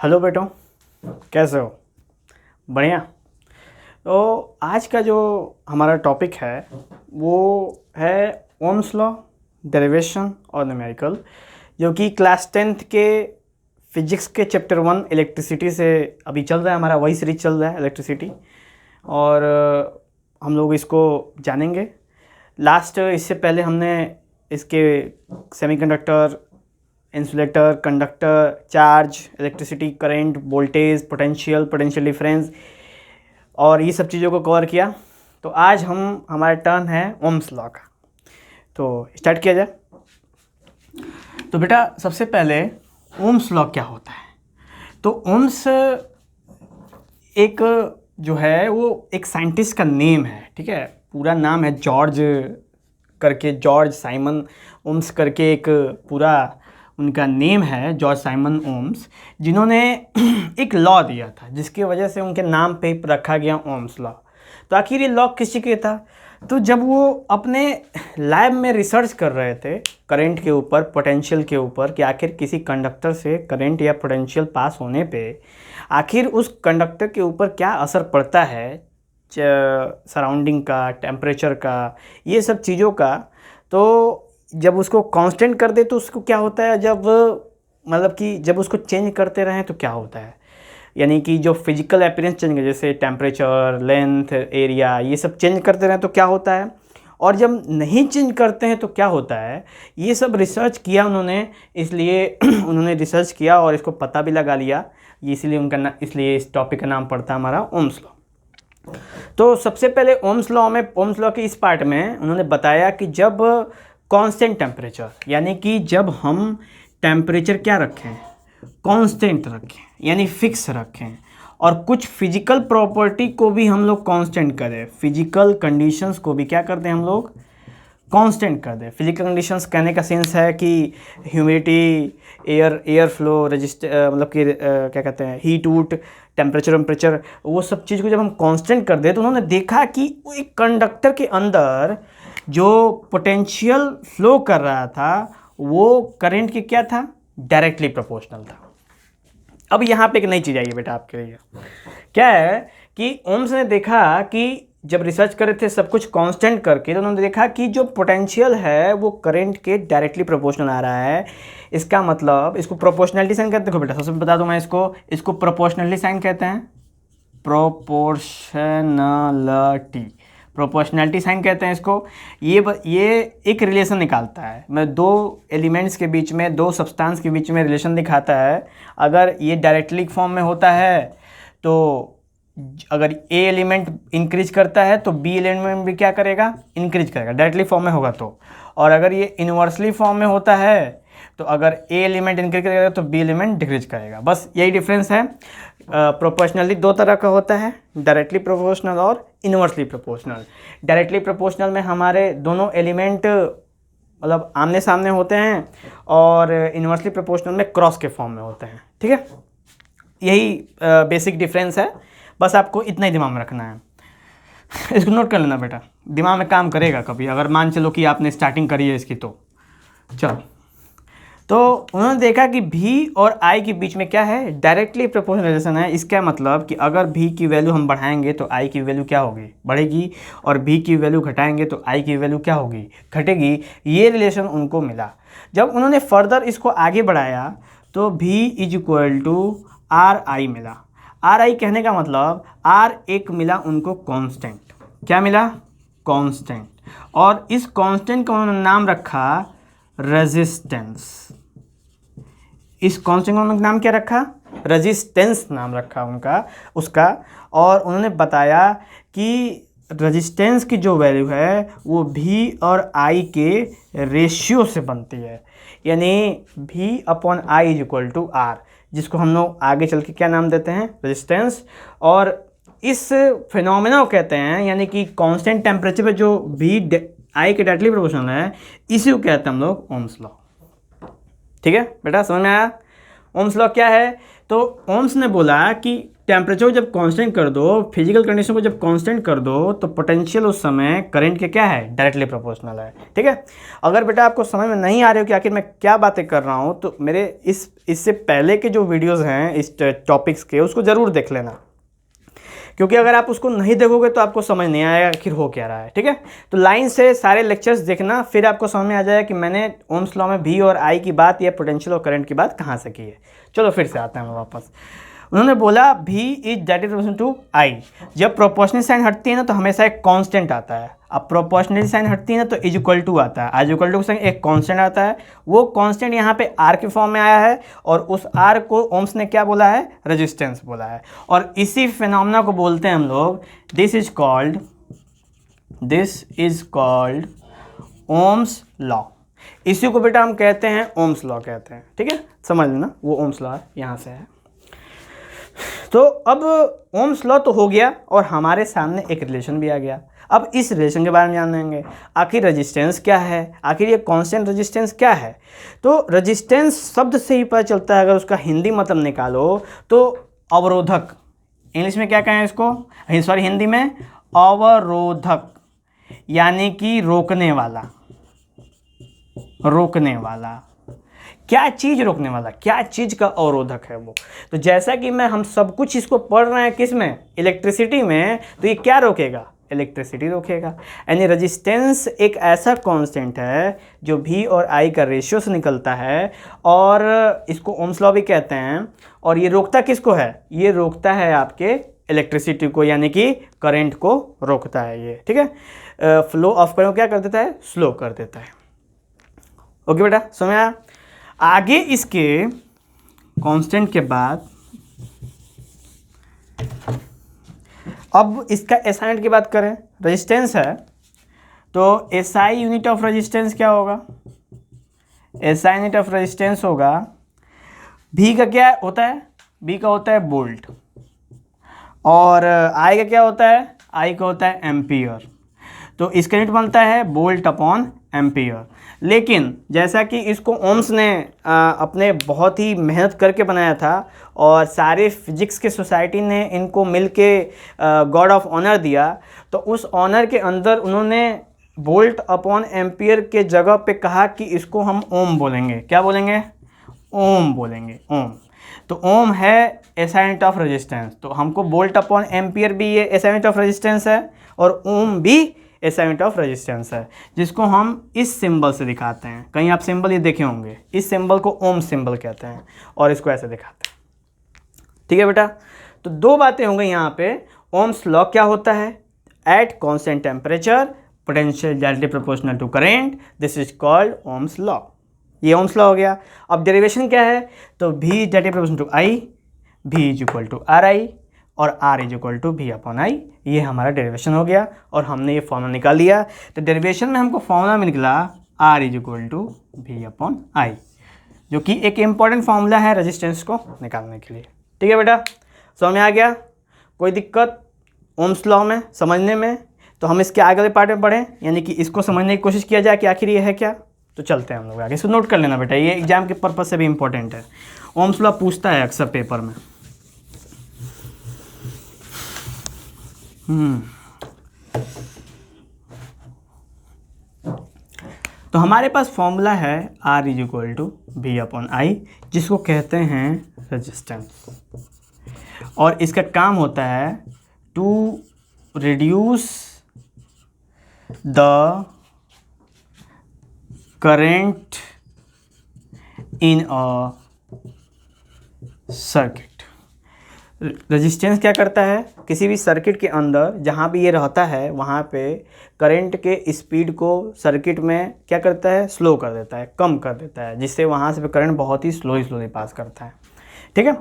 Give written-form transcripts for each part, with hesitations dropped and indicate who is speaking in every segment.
Speaker 1: Hello बेटो, कैसे हो? बढ़िया। तो आज का जो हमारा टॉपिक है वो है ओम्स लॉ, डेरिवेशन और न्यूमेरिकल, जो कि क्लास 10th के फिजिक्स के चैप्टर 1 इलेक्ट्रिसिटी से अभी चल रहा है। हमारा वही सीरीज चल रहा है इलेक्ट्रिसिटी, और हम लोग इसको जानेंगे। इससे पहले हमने इसके semiconductor, insulator, conductor, charge, electricity, current, voltage, potential difference और ये सब चीज़ों को कवर किया। तो आज हमारा टर्न है ओम्स लॉ का। तो स्टार्ट किया जाए। तो बेटा, सबसे पहले ओम्स लॉ क्या होता है? तो ओम्स एक जो है वो एक साइंटिस्ट का नेम है, ठीक है। पूरा नाम है जॉर्ज साइमन ओम्स करके, एक पूरा उनका नेम है जॉर्ज साइमन ओम्स, जिन्होंने एक लॉ दिया था जिसकी वजह से उनके नाम पे रखा गया ओम्स लॉ। तो आखिर ये लॉ किसी के था? तो जब वो अपने लैब में रिसर्च कर रहे थे करंट के ऊपर, पोटेंशियल के ऊपर, कि आखिर किसी कंडक्टर से करंट या पोटेंशियल पास होने पे आखिर उस कंडक्टर के ऊपर क्या असर पड़ता है, सराउंडिंग का, टेम्परेचर का, ये सब चीज़ों का। तो जब उसको कांस्टेंट कर दे तो उसको क्या होता है, जब उसको चेंज करते रहें तो क्या होता है, यानी कि जो फिजिकल अपीयरेंस चेंज है, जैसे टेम्परेचर, लेंथ, एरिया, ये सब चेंज करते रहें तो क्या होता है, और जब नहीं चेंज करते हैं तो क्या होता है। ये सब रिसर्च किया उन्होंने, इसलिए उन्होंने रिसर्च किया और इसको पता भी लगा लिया। इसलिए इस टॉपिक का नाम पड़ता है हमारा ओम्स लॉ। तो सबसे पहले ओम्स लॉ के इस पार्ट में उन्होंने बताया कि जब कांस्टेंट टेम्परेचर, यानी कि जब हम टेम्परेचर क्या रखें, कांस्टेंट रखें, यानी फिक्स रखें, और कुछ फिजिकल प्रॉपर्टी को भी हम लोग कांस्टेंट करें, फिजिकल कंडीशंस को भी क्या कर दें हम लोग, कांस्टेंट कर दें। फिजिकल कंडीशंस कहने का सेंस है कि ह्यूमिडिटी, एयर फ्लो, क्या कहते हैं, हीट वूट, टेम्परेचर, वो सब चीज़ को जब हम कांस्टेंट कर दें तो उन्होंने देखा कि वो एक कंडक्टर के अंदर जो पोटेंशियल फ्लो कर रहा था वो करंट के क्या था, डायरेक्टली प्रोपोर्शनल था। अब यहाँ पे एक नई चीज़ आई है बेटा आपके लिए। क्या है कि ओम्स ने देखा कि जब रिसर्च करे थे सब कुछ कांस्टेंट करके, तो उन्होंने देखा कि जो पोटेंशियल है वो करंट के डायरेक्टली प्रोपोर्शनल आ रहा है। इसका मतलब, इसको प्रोपोर्शनलिटी साइन कहते हैं। देखो बेटा, सबसे बता दूं मैं, इसको प्रोपोर्शनलिटी साइन कहते हैं, प्रोपोर्शनलिटी साइन कहते हैं इसको। ये एक रिलेशन निकालता है, मैं दो एलिमेंट्स के बीच में, दो सब्सटेंस के बीच में रिलेशन दिखाता है। अगर ये डायरेक्टली फॉर्म में होता है तो अगर ए एलिमेंट इंक्रीज करता है तो बी एलिमेंट भी क्या करेगा, इंक्रीज करेगा, डायरेक्टली फॉर्म में होगा तो। और अगर ये इन्वर्सली फॉर्म में होता है तो अगर ए एलिमेंट इंक्रीज करेगा तो बी एलिमेंट डिक्रीज करेगा। बस यही डिफरेंस है। प्रोपोर्शनली दो तरह का होता है, डायरेक्टली प्रोपोर्शनल और इन्वर्सली प्रोपोर्शनल। डायरेक्टली प्रोपोर्शनल में हमारे दोनों एलिमेंट मतलब आमने सामने होते हैं, और इन्वर्सली प्रोपोर्शनल में क्रॉस के फॉर्म में होते हैं, ठीक है। यही बेसिक डिफरेंस है, बस आपको इतना ही दिमाग में रखना है। इसको नोट कर लेना बेटा, दिमाग में काम करेगा कभी, अगर मान चलो कि आपने स्टार्टिंग करी है इसकी। तो चलो, तो उन्होंने देखा कि भी और आई के बीच में क्या है, डायरेक्टली प्रोपोर्शनल रिलेशन है। इसका मतलब कि अगर भी की वैल्यू हम बढ़ाएंगे तो आई की वैल्यू क्या होगी, बढ़ेगी, और भी की वैल्यू घटाएंगे तो आई की वैल्यू क्या होगी, घटेगी। ये रिलेशन उनको मिला। जब उन्होंने फर्दर इसको आगे बढ़ाया तो भी is equal to R I मिला। आर आई कहने का मतलब, आर एक मिला उनको कांस्टेंट। क्या मिला, कांस्टेंट। और इस कांस्टेंट का उन्होंने नाम रखा रेजिस्टेंस। इस कांस्टेंट का नाम क्या रखा, रेजिस्टेंस नाम रखा उसका। और उन्होंने बताया कि रेजिस्टेंस की जो वैल्यू है वो भी और आई के रेशियो से बनती है, यानी V upon I is equal to R, जिसको हम लोग आगे चल के क्या नाम देते हैं, रेजिस्टेंस। और इस फिनोमेना को कहते हैं, यानी कि कांस्टेंट टेम्परेचर पे जो भी आई के डायरेक्टली प्रोपोर्शनल है, इसी को कहते हैं हम लोग ओम्स लॉ। ठीक है बेटा, समझ में आया ओम्स लॉ क्या है? तो ओम्स ने बोला कि टेम्परेचर को जब कांस्टेंट कर दो, फिजिकल कंडीशन को जब कांस्टेंट कर दो, तो पोटेंशियल उस समय करंट के क्या है, डायरेक्टली प्रोपोर्शनल है। ठीक है, अगर बेटा आपको समझ में नहीं आ रही हो कि आखिर मैं क्या बातें कर रहा हूँ, तो मेरे इससे पहले के जो वीडियोज़ हैं इस टॉपिक्स के, उसको ज़रूर देख लेना, क्योंकि अगर आप उसको नहीं देखोगे तो आपको समझ नहीं आएगा आखिर हो क्या रहा है। ठीक है, तो लाइन से सारे लेक्चर्स देखना, फिर आपको समझ में आ जाएगा कि मैंने ओम्स लॉ में V और I की बात या पोटेंशियल और करंट की बात कहाँ से की है। चलो फिर से आते हैं वापस। उन्होंने बोला V is directly proportional to I। जब प्रोपोर्शनल साइन हटती है ना तो हमेशा एक कांस्टेंट आता है, अब प्रोपोर्शनल साइन हटती है ना तो इज इक्वल टू आता है, इज इक्वल टू के संग एक कांस्टेंट आता है, वो कांस्टेंट यहाँ पे R के फॉर्म में आया है, और उस R को ओम्स ने क्या बोला है, रेजिस्टेंस बोला है। और इसी फिनोमेना को बोलते हैं हम लोग, this is called Ohm's law. इसी को बेटा हम कहते हैं ओम्स लॉ कहते हैं। ठीक है, समझ लेना, वो ओम्स लॉ यहाँ से है। तो अब ओम्स लॉ तो हो गया और हमारे सामने एक रिलेशन भी आ गया। अब इस रिलेशन के बारे में जानेंगे, आखिर रेजिस्टेंस क्या है, आखिर ये कांस्टेंट रेजिस्टेंस क्या है। तो रेजिस्टेंस शब्द से ही पता चलता है, अगर उसका हिंदी मतलब निकालो तो अवरोधक, इंग्लिश में क्या कहें इसको, सॉरी हिंदी में अवरोधक, यानी कि रोकने वाला। रोकने वाला क्या चीज़, रोकने वाला क्या चीज़ का अवरोधक है वो। तो जैसा कि हम सब कुछ इसको पढ़ रहे हैं किस में, इलेक्ट्रिसिटी में, तो ये क्या रोकेगा, इलेक्ट्रिसिटी रोकेगा। यानी रेजिस्टेंस एक ऐसा कांस्टेंट है जो V और I का रेशियो से निकलता है, और इसको ओम्स लॉ भी कहते हैं। और ये रोकता किसको है, ये रोकता है आपके इलेक्ट्रिसिटी को, यानी कि करंट को रोकता है ये। ठीक है, फ्लो ऑफ करंट क्या कर देता है, स्लो कर देता है। ओके बेटा, समझ आया। आगे इसके कांस्टेंट के बाद अब इसका SI यूनिट की बात करें, रेजिस्टेंस है तो SI यूनिट ऑफ रेजिस्टेंस क्या होगा, SI यूनिट ऑफ रेजिस्टेंस होगा, V का क्या होता है, V का होता है वोल्ट, और I का क्या होता है, I का होता है एम्पियर। तो इसका यूनिट बनता है वोल्ट अपॉन एम्पियर। लेकिन जैसा कि इसको ओम्स ने अपने बहुत ही मेहनत करके बनाया था, और सारे फिजिक्स के सोसाइटी ने इनको मिलके गॉड ऑफ ऑनर दिया, तो उस ऑनर के अंदर उन्होंने वोल्ट अपॉन एम्पियर के जगह पे कहा कि इसको हम ओम बोलेंगे। क्या बोलेंगे, ओम बोलेंगे, ओम। तो ओम है SI यूनिट ऑफ रेजिस्टेंस, तो हमको वोल्ट अपॉन एम्पियर भी ये SI यूनिट ऑफ रेजिस्टेंस है, और ओम भी SI यूनिट ऑफ रेजिस्टेंस है, जिसको हम इस सिंबल से दिखाते हैं। कहीं आप सिंबल ये देखे होंगे, इस सिंबल को ओम सिंबल कहते हैं, और इसको ऐसे दिखाते हैं। ठीक है बेटा, तो दो बातें होंगी यहाँ पे। ओम्स लॉ क्या होता है, at constant temperature potential directly proportional to current, this is called Ohm's law. ये ओम्स लॉ हो गया। अब डेरिवेशन क्या है, तो V directly proportional to I, V is equal to RI, और R is equal to V upon I। ये हमारा डेरिवेशन हो गया, और हमने ये फॉर्मूला निकाल लिया। तो डेरिवेशन में हमको फॉर्मूला में निकला R is equal to V upon I, जो कि एक इम्पॉर्टेंट फॉर्मूला है रेजिस्टेंस को निकालने के लिए। ठीक है बेटा, समझ में आ गया, कोई दिक्कत ओम्स लॉ में समझने में? तो हम इसके आगे वाले पार्ट में पढ़ें, यानी कि इसको समझने की कोशिश किया जाए कि आखिर ये है क्या। तो चलते हैं हम लोग आगे, इसको नोट कर लेना बेटा, ये एग्जाम के पर्पज से भी इंपॉर्टेंट है। ओम्स लॉ पूछता है अक्सर पेपर में। तो हमारे पास फॉर्मूला है R is equal to V upon I, जिसको कहते हैं रेजिस्टेंस, और इसका काम होता है to reduce the current in a circuit. Resistance क्या करता है, किसी भी सर्किट के अंदर जहाँ भी ये रहता है वहाँ पे करंट के स्पीड को सर्किट में क्या करता है, स्लो कर देता है, कम कर देता है, जिससे वहाँ से करंट बहुत ही स्लोली पास करता है। ठीक है,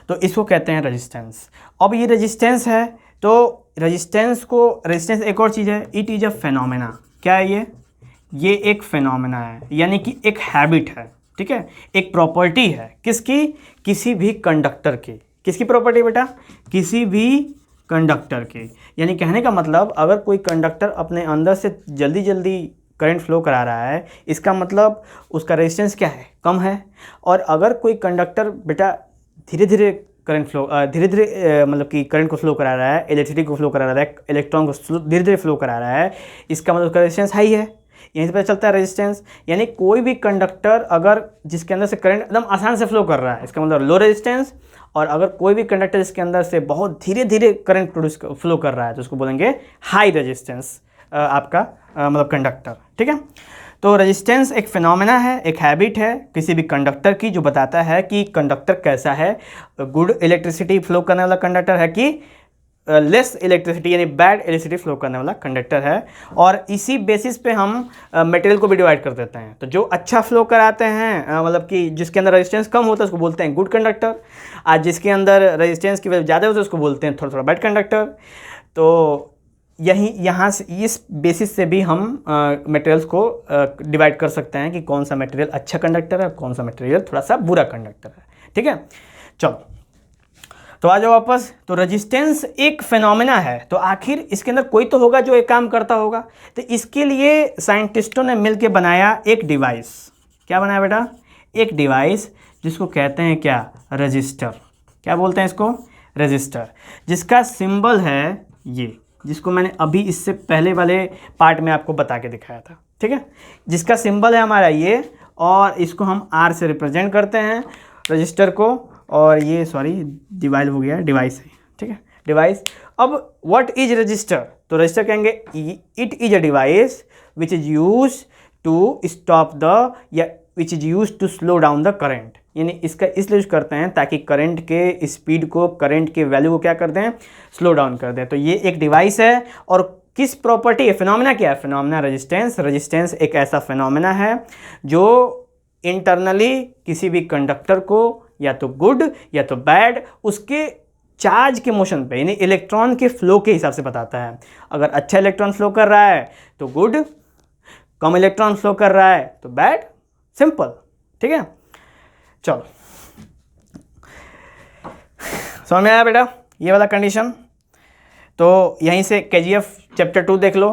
Speaker 1: तो इसको कहते हैं रेजिस्टेंस। अब ये रेजिस्टेंस है, तो रेजिस्टेंस एक और चीज़ है, इट इज़ अ फेनोमेना। क्या है ये एक फेनोमेना है, यानी कि एक हैबिट है। ठीक है, एक प्रॉपर्टी है किसकी, किसी भी कंडक्टर की। किसकी प्रॉपर्टी बेटा, किसी भी कंडक्टर की। यानी कहने का मतलब, अगर कोई कंडक्टर अपने अंदर से जल्दी जल्दी करंट फ्लो करा रहा है, इसका मतलब उसका रेजिस्टेंस क्या है, कम है। और अगर कोई कंडक्टर बेटा धीरे धीरे करंट फ्लो धीरे धीरे मतलब कि करंट को फ्लो करा रहा है, इलेक्ट्रिसिटी को फ्लो करा रहा है, इलेक्ट्रॉन को धीरे धीरे फ्लो करा रहा है, इसका मतलब रेजिस्टेंस हाई है। यहीं से पता चलता है रेजिस्टेंस, यानी कोई भी कंडक्टर अगर जिसके अंदर से करंट एकदम आसान से फ्लो कर रहा है, इसका मतलब लो रेजिस्टेंस। और अगर कोई भी कंडक्टर इसके अंदर से बहुत धीरे धीरे करंट फ्लो कर रहा है तो उसको बोलेंगे हाई रेजिस्टेंस आपका मतलब कंडक्टर। ठीक है, तो रेजिस्टेंस एक फिनोमेना है, एक हैबिट है किसी भी कंडक्टर की जो बताता है कि कंडक्टर कैसा है, गुड इलेक्ट्रिसिटी फ्लो करने वाला कंडक्टर है कि लेस इलेक्ट्रिसिटी यानी बैड इलेक्ट्रिसिटी फ्लो करने वाला कंडक्टर है। और इसी बेसिस पे हम मटेरियल को भी डिवाइड कर देते हैं। तो जो अच्छा फ्लो कराते हैं मतलब कि जिसके अंदर रेजिस्टेंस कम होता है उसको बोलते हैं गुड कंडक्टर, आज जिसके अंदर रेजिस्टेंस की वजह ज़्यादा होती है उसको बोलते हैं थोड़ा थोड़ा बैड कंडक्टर। तो यहाँ से इस बेसिस से भी हम मटेरियल्स को डिवाइड कर सकते हैं कि कौन सा मटेरियल अच्छा कंडक्टर है, कौन सा मटेरियल थोड़ा सा बुरा कंडक्टर है। ठीक है, चलो तो आ जाओ वापस। तो रेजिस्टेंस एक फिनोमेना है, तो आखिर इसके अंदर कोई तो होगा जो एक काम करता होगा। तो इसके लिए साइंटिस्टों ने मिलकर बनाया एक डिवाइस। क्या बनाया बेटा? एक डिवाइस जिसको कहते हैं क्या? रजिस्टर। क्या बोलते हैं इसको? रजिस्टर, जिसका सिंबल है ये, जिसको मैंने अभी इससे पहले वाले पार्ट में आपको बता के दिखाया था। ठीक है, जिसका सिंबल है हमारा ये, और इसको हम आर से रिप्रेजेंट करते हैं रजिस्टर को। और ये सॉरी डिवाइस हो गया, डिवाइस है। ठीक है, डिवाइस। अब व्हाट इज रजिस्टर? तो रजिस्टर कहेंगे it is a device which is use to stop the या which is use to slow down the current. यानी इसका इसलिए यूज करते हैं ताकि करंट के स्पीड को, करंट के वैल्यू को क्या कर दें? स्लो डाउन कर दें। तो ये एक डिवाइस है। और किस प्रॉपर्टी है? फिनोमेना क्या है? Phenomena resistance. रेजिस्टेंस एक ऐसा फिनोमेना है जो इंटरनली किसी भी कंडक्टर को या तो गुड या तो बैड उसके चार्ज के मोशन पे यानी इलेक्ट्रॉन के फ्लो के हिसाब से बताता है। अगर अच्छा इलेक्ट्रॉन फ्लो कर रहा है तो गुड, कम इलेक्ट्रॉन फ्लो कर रहा है तो बैड। सिंपल। ठीक है, चलो समझ में आया बेटा ये वाला कंडीशन? तो यहीं से केजीएफ चैप्टर 2 देख लो,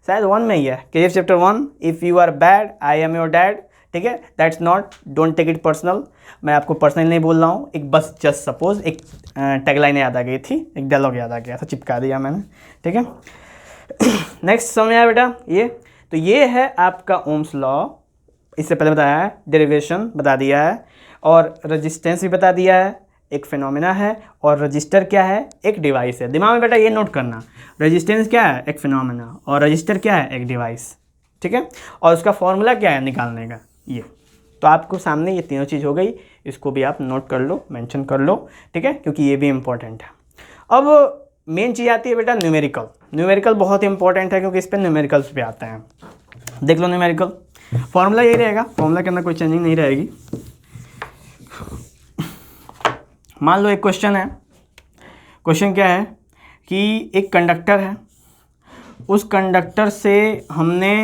Speaker 1: शायद 1 में ही है। KGF chapter 1, if you are bad I am your dad. ठीक है, that's not, don't take it personal. मैं आपको पर्सनल नहीं बोल रहा हूँ, एक बस जस्ट सपोज एक टैगलाइन याद आ गई थी, एक डायलॉग याद आ गया था, चिपका दिया मैंने। ठीक है, नेक्स्ट समझ आया बेटा ये? तो ये है आपका ओम्स लॉ। इससे पहले बताया है, डेरिवेशन बता दिया है, और रेजिस्टेंस भी बता दिया है, एक फिनोमेना है, और रजिस्टर क्या है? एक डिवाइस है। दिमाग में बेटा ये नोट करना, रेजिस्टेंस क्या है? एक फिनोमेना, और रजिस्टर क्या है? एक डिवाइस। ठीक है, और उसका फॉर्मूला क्या है निकालने का? ये। तो आपको सामने ये तीनों चीज़ हो गई, इसको भी आप नोट कर लो, मेंशन कर लो। ठीक है, क्योंकि ये भी इम्पोर्टेंट है। अब मेन चीज़ आती है बेटा न्यूमेरिकल। न्यूमेरिकल बहुत इंपॉर्टेंट है क्योंकि इस पर न्यूमेरिकल्स भी आते हैं। देख लो न्यूमेरिकल, फॉर्मूला यही रहेगा, फॉर्मूला के अंदर कोई चेंजिंग नहीं रहेगी। मान लो एक क्वेश्चन है, क्वेश्चन क्या है कि एक कंडक्टर है, उस कंडक्टर से हमने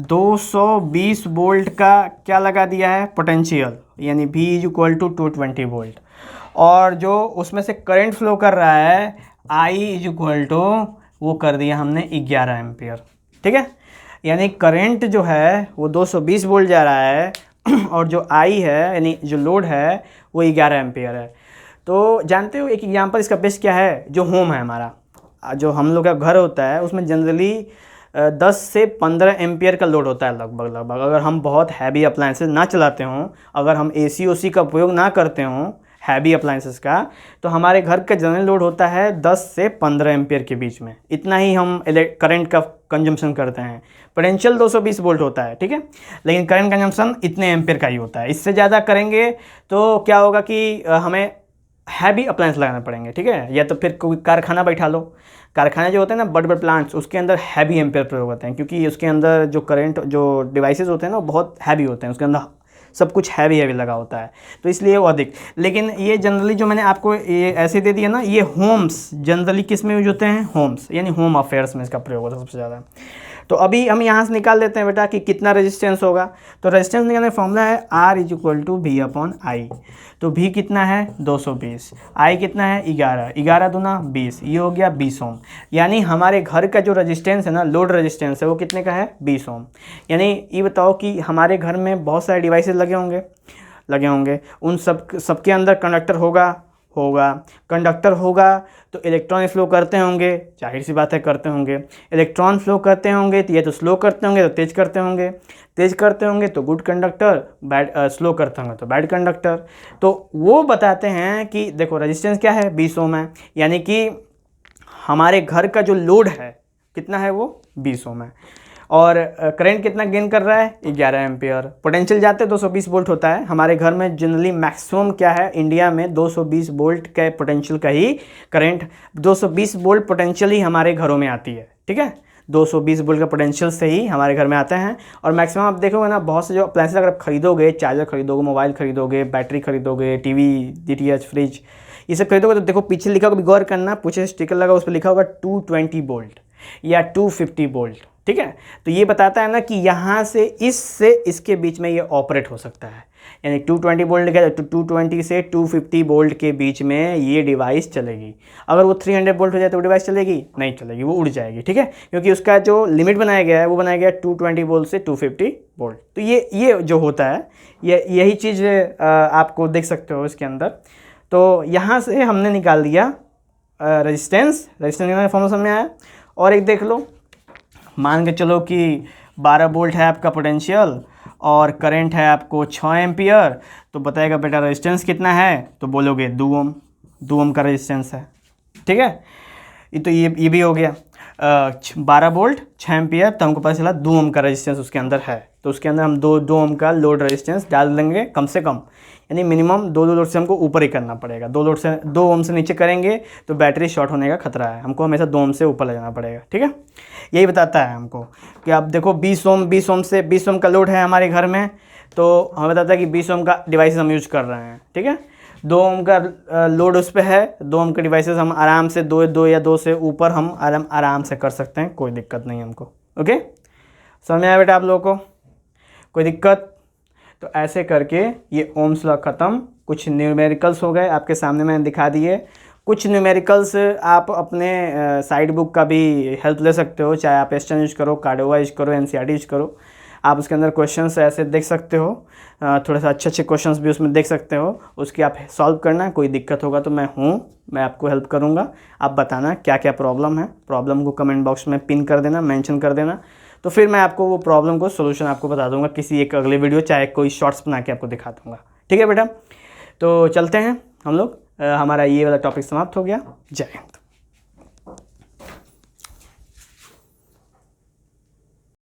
Speaker 1: 220 वोल्ट का क्या लगा दिया है? पोटेंशियल, यानी V = 220 वोल्ट, और जो उसमें से करंट फ्लो कर रहा है I = वो कर दिया हमने 11 एम्पियर। ठीक है, यानी करंट जो है वो 220 वोल्ट जा रहा है और जो I है यानी जो लोड है वो 11 एम्पियर है। तो जानते हो एक एग्जांपल इसका बेस्ट क्या है? जो होम है हमारा, जो हम लोग का घर होता है उसमें जनरली 10 से 15 एम्पियर का लोड होता है लगभग। अगर हम बहुत हैवी अप्लायंसेस ना चलाते हों, अगर हम AC OC का उपयोग ना करते हों हैवी अप्लायंसेस का, तो हमारे घर का जनरल लोड होता है 10 से 15 एम्पियर के बीच में। इतना ही हम करंट का कंजम्पशन करते हैं। पोटेंशियल 220 वोल्ट होता है, ठीक है, लेकिन करंट कंजम्पशन इतने एम्पियर का ही होता है। इससे ज़्यादा करेंगे तो क्या होगा कि हमें हैवी अप्लायंस लगाने पड़ेंगे। ठीक है, या तो फिर कोई कारखाना बैठा लो, कारखाने जो होते हैं ना बड़े बड़े प्लांट्स, उसके अंदर हैवी एम्पेयर प्रयोग होते हैं क्योंकि उसके अंदर जो करंट जो डिवाइसेस होते हैं ना बहुत हैवी होते हैं, उसके अंदर सब कुछ हैवी लगा होता है, तो इसलिए वो अधिक। लेकिन ये जनरली जो मैंने आपको ये ऐसे दे दिया ना, ये होम्स जनरली किस में यूज होते हैं? होम्स यानी होम अफेयर्स में इसका प्रयोग होता है सबसे ज़्यादा। तो अभी हम यहाँ से निकाल लेते हैं बेटा कि कितना रेजिस्टेंस होगा। तो रेजिस्टेंस निकालने का फॉर्मूला है R = V/I। तो V कितना है? 220। I कितना है? 11। 11 दूना 20, ये हो गया 20 ओम। यानी हमारे घर का जो रेजिस्टेंस है ना, लोड रेजिस्टेंस है, वो कितने का है? 20 ओम। यानी ये बताओ कि हमारे घर में बहुत सारे डिवाइसेस लगे होंगे, लगे होंगे, उन सबके अंदर कंडक्टर होगा। कंडक्टर होगा तो इलेक्ट्रॉन फ्लो करते होंगे, जाहिर सी बात है करते होंगे। इलेक्ट्रॉन फ्लो करते होंगे तो या तो स्लो करते होंगे तो तेज करते होंगे, तेज करते होंगे तो गुड कंडक्टर, स्लो करते होंगे तो बैड कंडक्टर। तो वो बताते हैं कि देखो रेजिस्टेंस क्या है, 20 ओम है, यानी कि हमारे घर का जो लोड है कितना है, वो 20 ओम है। और करंट कितना गेन कर रहा है, 11 एम्पियर। पोटेंशियल जाते 220 वोल्ट होता है। हमारे घर में जनरली मैक्सिमम क्या है, इंडिया में 220 वोल्ट के पोटेंशियल का ही करंट, 220 वोल्ट पोटेंशियल ही हमारे घरों में आती है, ठीक है। 220 वोल्ट का पोटेंशियल से ही हमारे घर में आते हैं। और मैक्सिमम आप देखोगे ना, बहुत से जो अप्लायंसेस अगर आप खरीदोगे, चार्जर खरीदोगे, मोबाइल खरीदोगे, बैटरी खरीदोगे, टीवी, DTH, फ्रिज, ये सब खरीदोगे तो देखो पीछे लिखा होगा, गौर करना, पीछे स्टिकर लगा उस पर लिखा होगा 220 वोल्ट या 250 वोल्ट, ठीक है। तो ये बताता है ना कि यहाँ से इससे इसके बीच में ये ऑपरेट हो सकता है, यानी 220 वोल्ट लिखा है तो 220 से 250 वोल्ट के बीच में ये डिवाइस चलेगी। अगर वो 300 वोल्ट हो जाए तो डिवाइस चलेगी नहीं, चलेगी, वो उड़ जाएगी, ठीक है, क्योंकि उसका जो लिमिट बनाया गया है वो बनाया गया है 220 वोल्ट से 250 वोल्ट। तो ये जो होता है, यही चीज़ आपको देख सकते हो इसके अंदर। तो यहाँ से हमने निकाल दिया रेजिस्टेंस निकालने का फॉर्मूला समझ में आया। और एक देख लो, मान के चलो कि 12 वोल्ट है आपका पोटेंशियल और करंट है आपको 6 एम्पियर, तो बताएगा बेटा रेजिस्टेंस कितना है, तो बोलोगे 2 ओम, 2 ओम का रेजिस्टेंस है, ठीक है। तो ये भी हो गया 12 वोल्ट 6 एम्पियर, तो हमको पता चला 2 ओम का रेजिस्टेंस उसके अंदर है। तो उसके अंदर हम 2 ओम का लोड रेजिस्टेंस डाल देंगे कम से कम, यानी मिनिमम 2 लोड से हमको ऊपर ही करना पड़ेगा। 2 ओम से नीचे करेंगे तो बैटरी शॉर्ट होने का खतरा है, हमको हमेशा 2 ओम से ऊपर ले जाना पड़ेगा, ठीक है। यही बताता है हमको कि आप देखो 20 ओम का लोड है हमारे घर में, तो हमें बताता है कि 20 ओम का डिवाइस हम यूज कर रहे हैं, ठीक है। 2 ओम का लोड उस पर है, 2 ओम के डिवाइसेस हम आराम से 2 या 2 से ऊपर हम आराम से कर सकते हैं, कोई दिक्कत नहीं हमको। ओके, समझ में आया बेटा आप लोगों को, कोई दिक्कत? तो ऐसे करके ये ओम्स लॉ ख़त्म। कुछ न्यूमेरिकल्स हो गए आपके सामने मैंने दिखा दिए। कुछ न्यूमेरिकल्स आप अपने साइड बुक का भी हेल्प ले सकते हो, चाहे आप एस्टन यूज करो, कार्डोवा यूज करो, NCERT यूज करो। आप उसके अंदर क्वेश्चंस ऐसे देख सकते हो, थोड़ा सा अच्छे क्वेश्चंस भी उसमें देख सकते हो, उसकी आप सॉल्व करना। कोई दिक्कत होगा तो मैं आपको हेल्प करूँगा। आप बताना क्या क्या प्रॉब्लम है, प्रॉब्लम को कमेंट बॉक्स में पिन कर देना, मेंशन कर देना, तो फिर मैं आपको वो प्रॉब्लम को सोल्यूशन आपको बता दूंगा किसी एक अगले वीडियो, चाहे कोई शॉर्ट्स बना के आपको दिखा दूंगा, ठीक है बेटा। तो चलते हैं हम लोग, हमारा ये वाला टॉपिक समाप्त हो गया। जय हिंद।